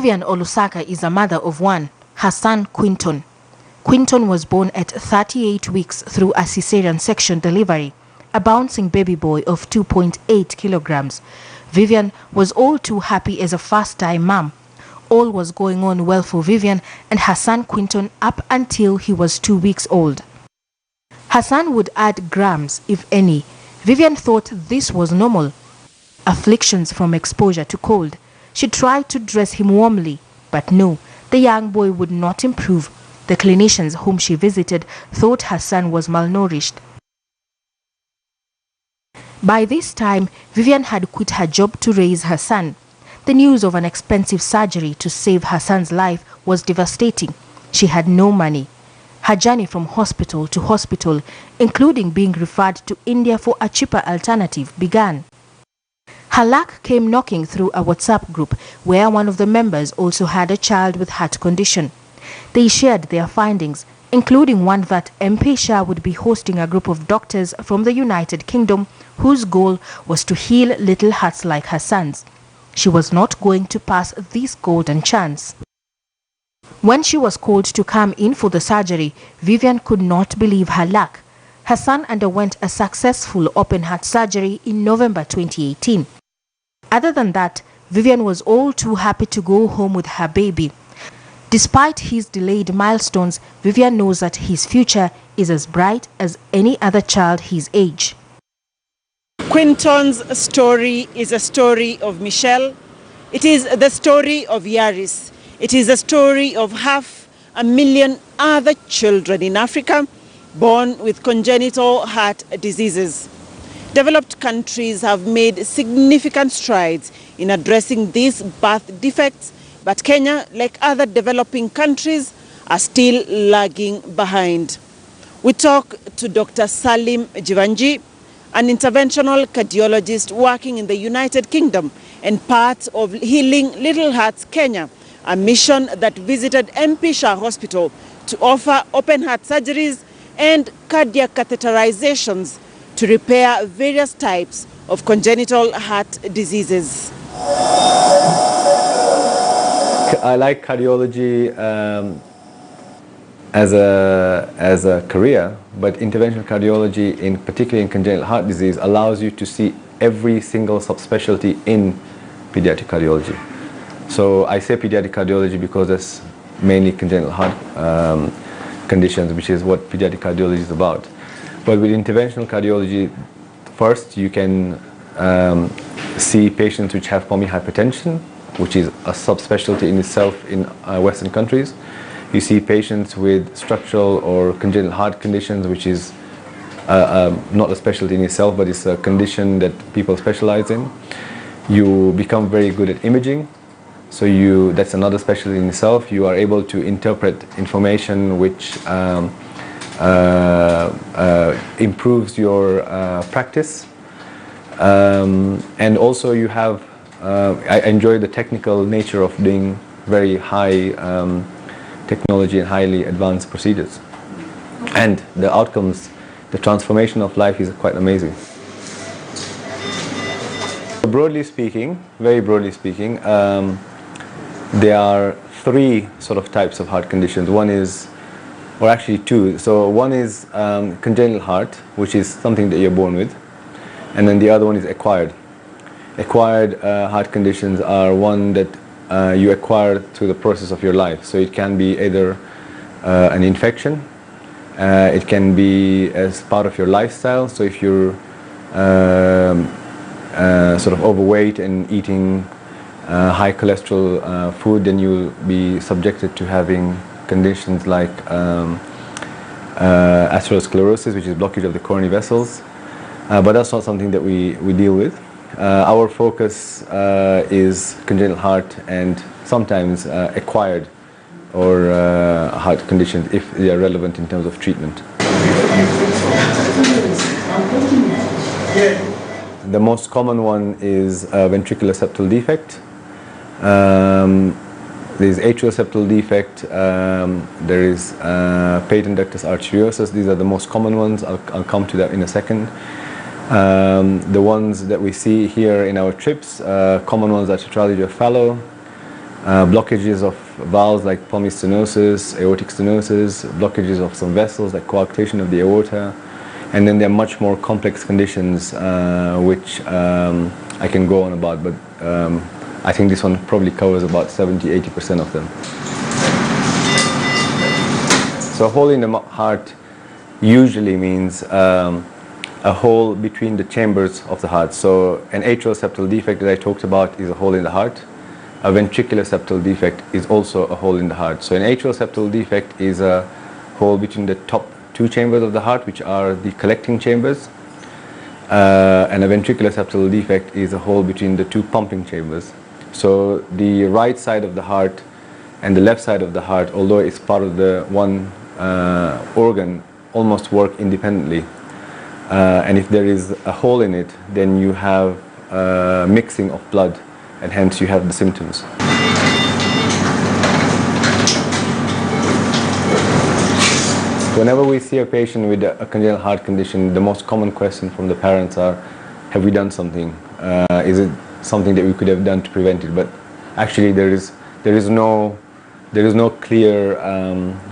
Vivian Olusaka is a mother of one, her son Quinton. Quinton was born at 38 weeks through a cesarean section delivery, a bouncing baby boy of 2.8 kilograms. Vivian was all too happy as a first-time mom. All was going on well for Vivian and her son Quinton up until he was 2 weeks old. Her son would add grams, if any. Vivian thought this was normal. Afflictions from exposure to cold. She tried to dress him warmly, but no, the young boy would not improve. The clinicians whom she visited thought her son was malnourished. By this time, Vivian had quit her job to raise her son. The news of an expensive surgery to save her son's life was devastating. She had no money. Her journey from hospital to hospital, including being referred to India for a cheaper alternative, began. Her luck came knocking through a WhatsApp group where one of the members also had a child with heart condition. They shared their findings, including one that MP Shah would be hosting a group of doctors from the United Kingdom whose goal was to heal little hearts like her son's. She was not going to pass this golden chance. When she was called to come in for the surgery, Vivian could not believe her luck. Her son underwent a successful open heart surgery in November 2018. Other than that, Vivian was all too happy to go home with her baby. Despite his delayed milestones, Vivian knows that his future is as bright as any other child his age. Quinton's story is a story of Michelle. It is the story of Yaris. It is a story of 500,000 other children in Africa born with congenital heart diseases. Developed countries have made significant strides in addressing these birth defects, but Kenya, like other developing countries, are still lagging behind. We talk to Dr. Salim Jivanji, an interventional cardiologist working in the United Kingdom and part of Healing Little Hearts Kenya, a mission that visited MP Shah Hospital to offer open heart surgeries and cardiac catheterizations to repair various types of congenital heart diseases. I like cardiology as a career, but interventional cardiology, particularly in congenital heart disease, allows you to see every single subspecialty in pediatric cardiology. So I say pediatric cardiology because that's mainly congenital heart conditions, which is what pediatric cardiology is about. But with interventional cardiology, first you can see patients which have pulmonary hypertension, which is a subspecialty in itself in Western countries. You see patients with structural or congenital heart conditions, which is not a specialty in itself, but it's a condition that people specialize in. You become very good at imaging. So that's another specialty in itself. You are able to interpret information which improves your practice. And also you have, I enjoy the technical nature of doing very high technology and highly advanced procedures. And the outcomes, the transformation of life is quite amazing. Broadly speaking, very broadly speaking, there are three sort of types of heart conditions. One is, or actually two. So one is congenital heart, which is something that you're born with. And then the other one is acquired. Acquired heart conditions are one that you acquire through the process of your life. So it can be either an infection, it can be as part of your lifestyle. So if you're sort of overweight and eating high cholesterol food, then you'll be subjected to having conditions like atherosclerosis, which is blockage of the coronary vessels. But that's not something that we deal with. Our focus is congenital heart and sometimes acquired or heart conditions if they are relevant in terms of treatment. The most common one is ventricular septal defect. There is atrial septal defect. There is patent ductus arteriosus. These are the most common ones. I'll come to that in a second. The ones that we see here in our trips, common ones are tetralogy of Fallot, blockages of valves like pulmonary stenosis, aortic stenosis, blockages of some vessels like coarctation of the aorta, and then there are much more complex conditions which I can go on about, but I think this one probably covers about 70-80% of them. So a hole in the heart usually means a hole between the chambers of the heart. So an atrial septal defect that I talked about is a hole in the heart. A ventricular septal defect is also a hole in the heart. So an atrial septal defect is a hole between the top two chambers of the heart, which are the collecting chambers. And a ventricular septal defect is a hole between the two pumping chambers. So the right side of the heart and the left side of the heart, although it's part of the one organ, almost work independently. And if there is a hole in it, then you have mixing of blood, and hence you have the symptoms. Whenever we see a patient with a congenital heart condition, the most common question from the parents are, have we done something? Is it something that we could have done to prevent it? But actually there is no clear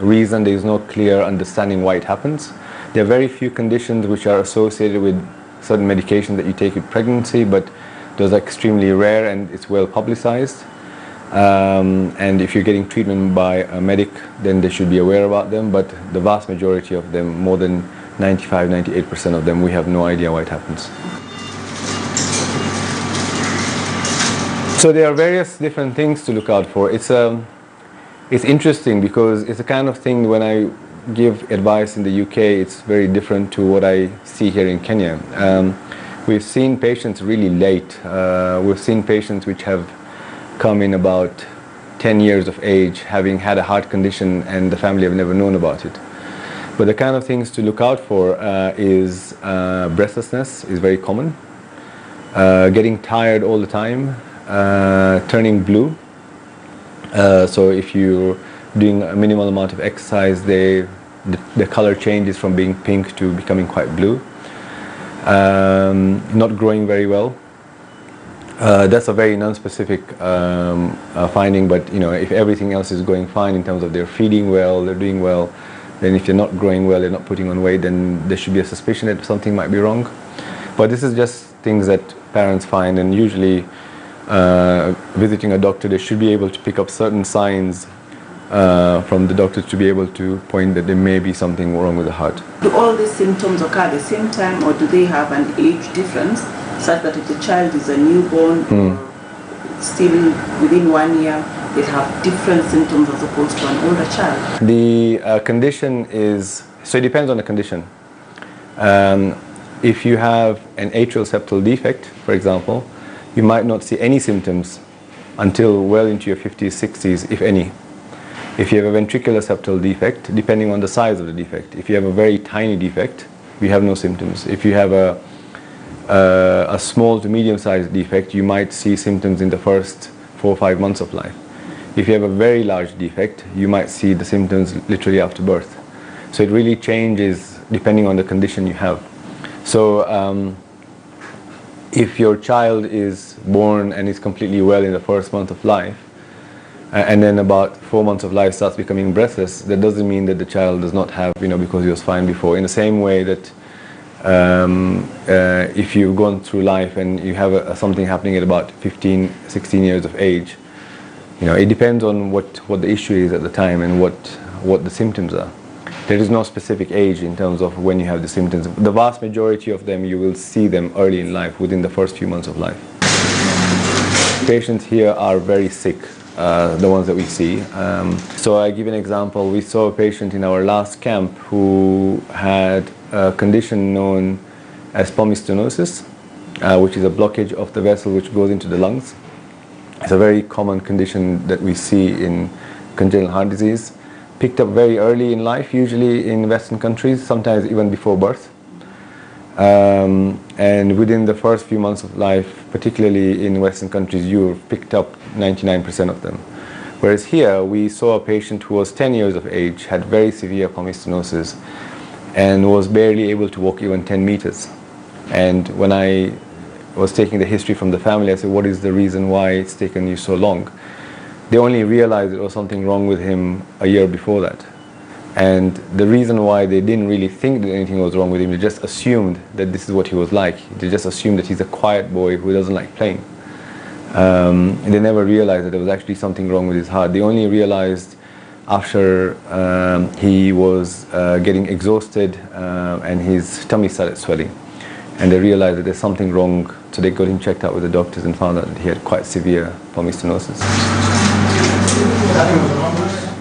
reason, there is no clear understanding why it happens. There are very few conditions which are associated with certain medications that you take with pregnancy, but those are extremely rare and it's well publicized. And if you're getting treatment by a medic, then they should be aware about them, but the vast majority of them, more than 95-98% of them, we have no idea why it happens. So there are various different things to look out for. It's interesting because it's the kind of thing when I give advice in the UK, it's very different to what I see here in Kenya. We've seen patients really late. We've seen patients which have come in about 10 years of age, having had a heart condition and the family have never known about it. But the kind of things to look out for is breathlessness is very common, getting tired all the time, turning blue. So if you're doing a minimal amount of exercise, the color changes from being pink to becoming quite blue. Not growing very well. That's a very non-specific finding, but if everything else is going fine in terms of they're feeding well, they're doing well, then if they're not growing well, they're not putting on weight, then there should be a suspicion that something might be wrong. But this is just things that parents find, and usually visiting a doctor, they should be able to pick up certain signs from the doctor to be able to point that there may be something wrong with the heart. Do all these symptoms occur at the same time, or do they have an age difference, such that if the child is a newborn or still within 1 year, they have different symptoms as opposed to an older child? The condition is, so it depends on the condition. If you have an atrial septal defect, for example, you might not see any symptoms until well into your 50s, 60s, if any. If you have a ventricular septal defect, depending on the size of the defect, if you have a very tiny defect, you have no symptoms. If you have a small to medium-sized defect, you might see symptoms in the first 4 or 5 months of life. If you have a very large defect, you might see the symptoms literally after birth. So it really changes depending on the condition you have. So if your child is born and is completely well in the first month of life, and then about 4 months of life starts becoming breathless, that doesn't mean that the child does not have, because he was fine before. In the same way that if you've gone through life and you have something happening at about 15, 16 years of age, it depends on what the issue is at the time and what the symptoms are. There is no specific age in terms of when you have the symptoms. The vast majority of them, you will see them early in life, within the first few months of life. Patients here are very sick, the ones that we see. So I give an example. We saw a patient in our last camp who had a condition known as pulmonary stenosis, which is a blockage of the vessel which goes into the lungs. It's a very common condition that we see in congenital heart disease. Picked up very early in life, usually in Western countries, sometimes even before birth. And within the first few months of life, particularly in Western countries, you picked up 99% of them. Whereas here, we saw a patient who was 10 years of age, had very severe pulmonary stenosis, and was barely able to walk even 10 meters. And when I was taking the history from the family, I said, what is the reason why it's taken you so long? They only realized there was something wrong with him a year before that. And the reason why they didn't really think that anything was wrong with him, they just assumed that this is what he was like. They just assumed that he's a quiet boy who doesn't like playing. And they never realized that there was actually something wrong with his heart. They only realized after he was getting exhausted and his tummy started swelling. And they realized that there's something wrong, so they got him checked out with the doctors and found out that he had quite severe pulmonary stenosis.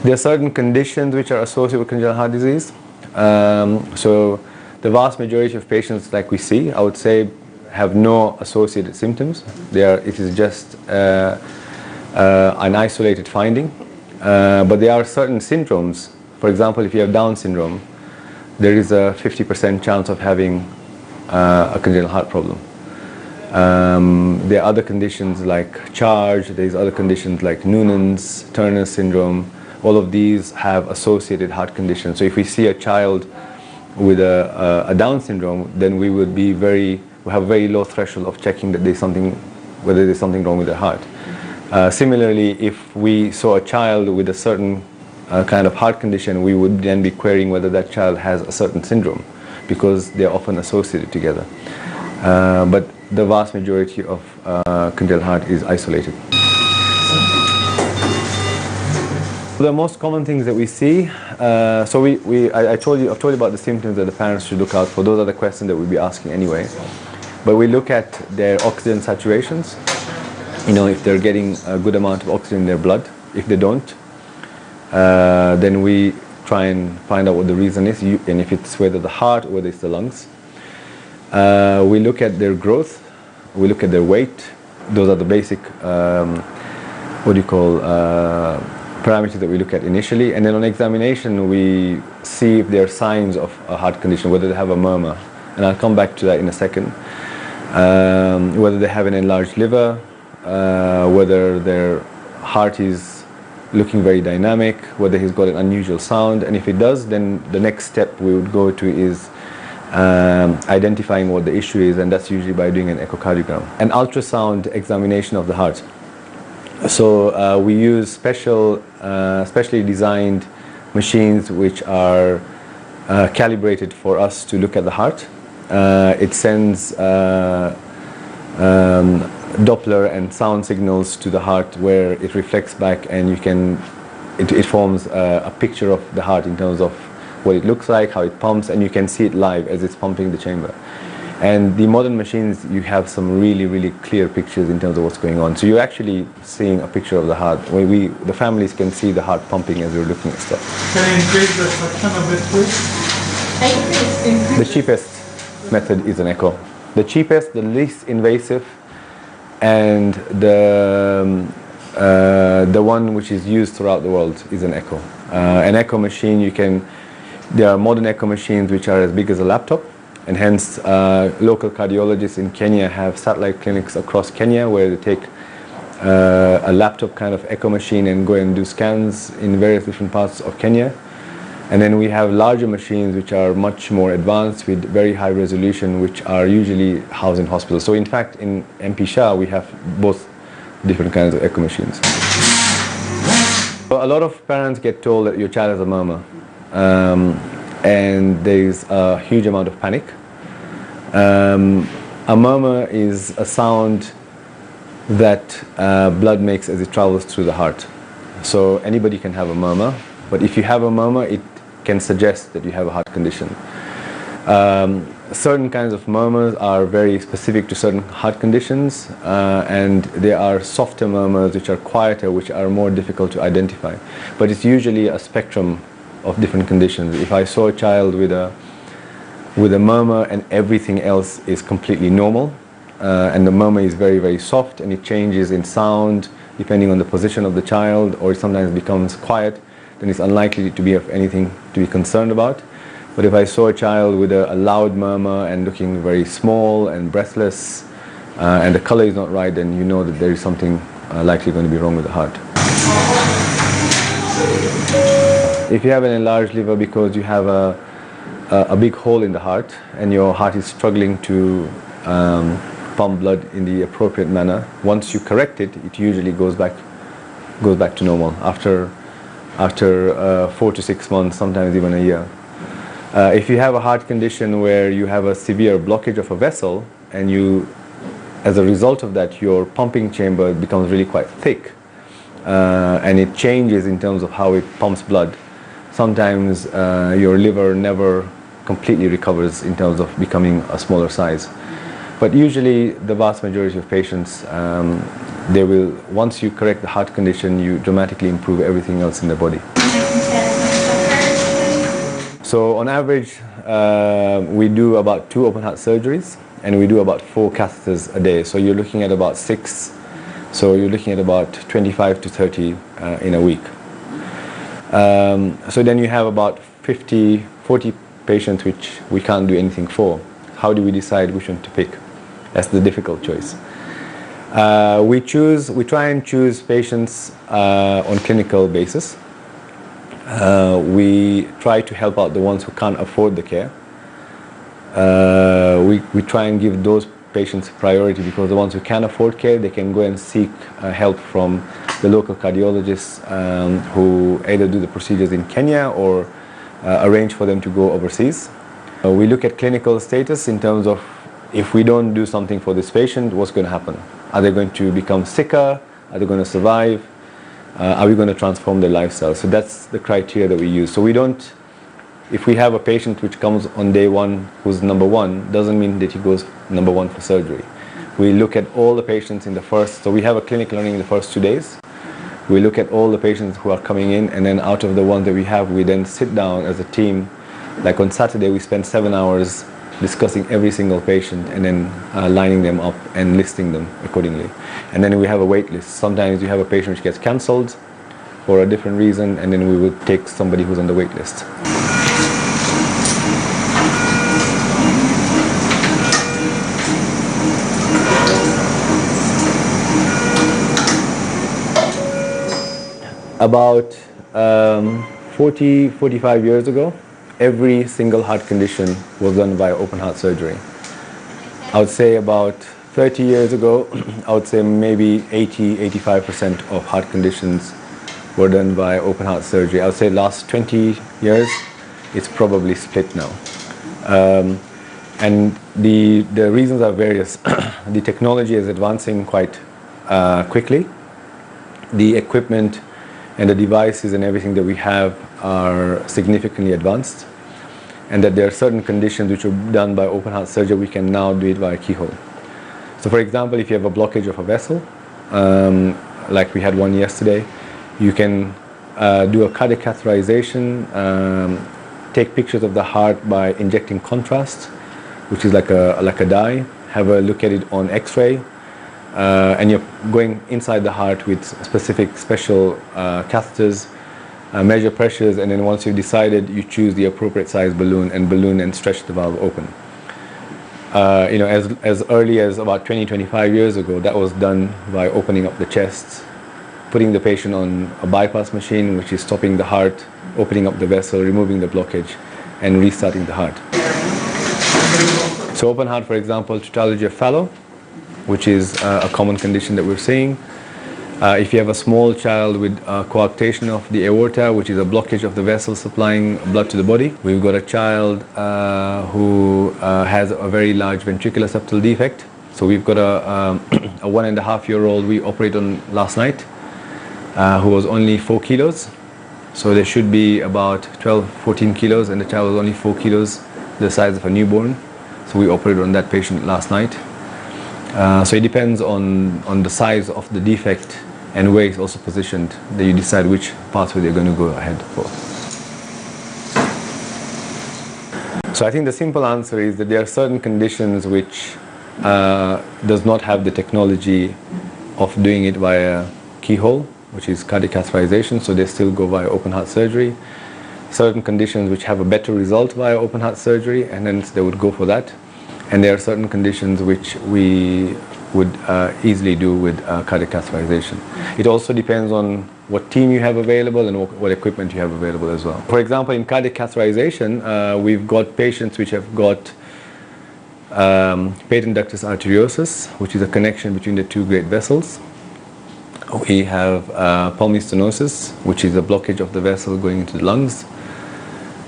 There are certain conditions which are associated with congenital heart disease. So the vast majority of patients, like we see, I would say, have no associated symptoms. It is just an isolated finding. But there are certain syndromes. For example, if you have Down syndrome, there is a 50% chance of having a congenital heart problem. There are other conditions like CHARGE, there's other conditions like Noonan's, Turner's syndrome. All of these have associated heart conditions. So if we see a child with a Down syndrome, then we have a very low threshold of checking that whether there's something wrong with their heart. Similarly, if we saw a child with a certain kind of heart condition, we would then be querying whether that child has a certain syndrome, because they're often associated together. But the vast majority of congenital heart is isolated. The most common things that we see, I've told you about the symptoms that the parents should look out for. Those are the questions that we'll be asking anyway. But we look at their oxygen saturations, if they're getting a good amount of oxygen in their blood. If they don't, then we try and find out what the reason is, and if it's whether the heart or whether it's the lungs. We look at their growth, we look at their weight. Those are the basic, parameters that we look at initially. And then on examination, we see if there are signs of a heart condition, whether they have a murmur. And I'll come back to that in a second. Whether they have an enlarged liver, whether their heart is looking very dynamic, whether he's got an unusual sound. And if it does, then the next step we would go to is identifying what the issue is, and that's usually by doing an echocardiogram. An ultrasound examination of the heart. So we use specially designed machines which are calibrated for us to look at the heart. It sends Doppler and sound signals to the heart where it reflects back, and it forms a picture of the heart in terms of what it looks like, how it pumps, and you can see it live as it's pumping the chamber. And the modern machines, you have some really, really clear pictures in terms of what's going on. So you're actually seeing a picture of the heart. The families can see the heart pumping as you're looking at stuff. Can you increase the suction a bit, please? The cheapest method is an echo. The cheapest, the least invasive, and the one which is used throughout the world is an echo. An echo machine, there are modern echo machines which are as big as a laptop. And hence, local cardiologists in Kenya have satellite clinics across Kenya where they take a laptop kind of echo machine and go and do scans in various different parts of Kenya. And then we have larger machines which are much more advanced with very high resolution, which are usually housed in hospitals. So in fact, in MP Shah, we have both different kinds of echo machines. So a lot of parents get told that your child has a murmur. And there's a huge amount of panic. A murmur is a sound that blood makes as it travels through the heart. So anybody can have a murmur, but if you have a murmur, it can suggest that you have a heart condition. Certain kinds of murmurs are very specific to certain heart conditions, and there are softer murmurs which are quieter, which are more difficult to identify. But it's usually a spectrum of different conditions. If I saw a child with a murmur and everything else is completely normal, and the murmur is very, very soft and it changes in sound depending on the position of the child, or it sometimes becomes quiet, then it's unlikely to be of anything to be concerned about. But if I saw a child with a loud murmur and looking very small and breathless, and the color is not right, then you know that there is something likely going to be wrong with the heart. If you have an enlarged liver because you have a big hole in the heart and your heart is struggling to pump blood in the appropriate manner, once you correct it, it usually goes back goes back to normal after 4 to 6 months, sometimes even a year. If you have a heart condition where you have a severe blockage of a vessel, and as a result of that, your pumping chamber becomes really quite thick, and it changes in terms of how it pumps blood. Sometimes your liver never completely recovers in terms of becoming a smaller size. But usually the vast majority of patients, they will, once you correct the heart condition, you dramatically improve everything else in the body. So on average, we do about 2 open heart surgeries, and we do about 4 catheters a day. So you're looking at about 6. So you're looking at about 25 to 30 in a week. So then you have about 40 patients which we can't do anything for. How do we decide which one to pick? That's the difficult choice. We try and choose patients on clinical basis. We try to help out the ones who can't afford the care. We try and give those patients priority, because the ones who can afford care, they can go and seek help from the local cardiologists who either do the procedures in Kenya or arrange for them to go overseas. We look at clinical status in terms of, if we don't do something for this patient, what's going to happen? Are they going to become sicker? Are they going to survive? Are we going to transform their lifestyle? So that's the criteria that we use. So we don't, if we have a patient which comes on day 1 who's number 1, doesn't mean that he goes number 1 for surgery. We look at all the patients in the first, so we have a clinic learning in the first 2 days. We look at all the patients who are coming in, and then out of the ones that we have, we then sit down as a team. Like on Saturday, we spend 7 hours discussing every single patient, and then lining them up and listing them accordingly. And then we have a wait list. Sometimes you have a patient which gets cancelled for a different reason, and then we would take somebody who's on the wait list. About 45 years ago, every single heart condition was done by open heart surgery. I would say about 30 years ago, I would say maybe 85% of heart conditions were done by open heart surgery. I would say last 20 years, it's probably split now. And the reasons are various. The technology is advancing quite quickly. The equipment and the devices and everything that we have are significantly advanced, and that there are certain conditions which are done by open heart surgery, we can now do it via keyhole. So for example, if you have a blockage of a vessel, like we had one yesterday, you can do a cardiac catheterization, take pictures of the heart by injecting contrast, which is like a dye, have a look at it on X-ray, and you're going inside the heart with special catheters, measure pressures, and then once you've decided, you choose the appropriate size balloon and stretch the valve open. As early as about 20-25 years ago, that was done by opening up the chest, putting the patient on a bypass machine, which is stopping the heart, opening up the vessel, removing the blockage, and restarting the heart. So open heart, for example, tetralogy of Fallot, which is a common condition that we're seeing. If you have a small child with coarctation of the aorta, which is a blockage of the vessel supplying blood to the body. We've got a child who has a very large ventricular septal defect. So we've got a 1.5-year-old we operated on last night who was only 4 kilos. So there should be about 12-14 kilos, and the child was only 4 kilos, the size of a newborn. So we operated on that patient last night. So it depends on the size of the defect and where it's also positioned that you decide which pathway you're going to go ahead for. So I think the simple answer is that there are certain conditions which does not have the technology of doing it via keyhole, which is cardiac catheterization, so they still go via open heart surgery. Certain conditions which have a better result via open heart surgery, and hence they would go for that. And there are certain conditions which we would easily do with cardiac catheterization. It also depends on what team you have available and what equipment you have available as well. For example, in cardiac catheterization, we've got patients which have got patent ductus arteriosus, which is a connection between the two great vessels. We have pulmonary stenosis, which is a blockage of the vessel going into the lungs.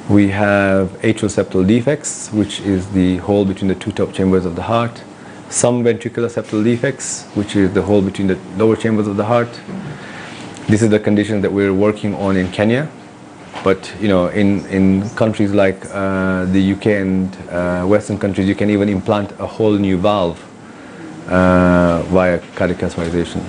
We have atrial septal defects, which is the hole between the two top chambers of the heart. Some ventricular septal defects, which is the hole between the lower chambers of the heart. This is the condition that we're working on in Kenya. But in countries like the UK and Western countries, you can even implant a whole new valve via cardiac catheterization.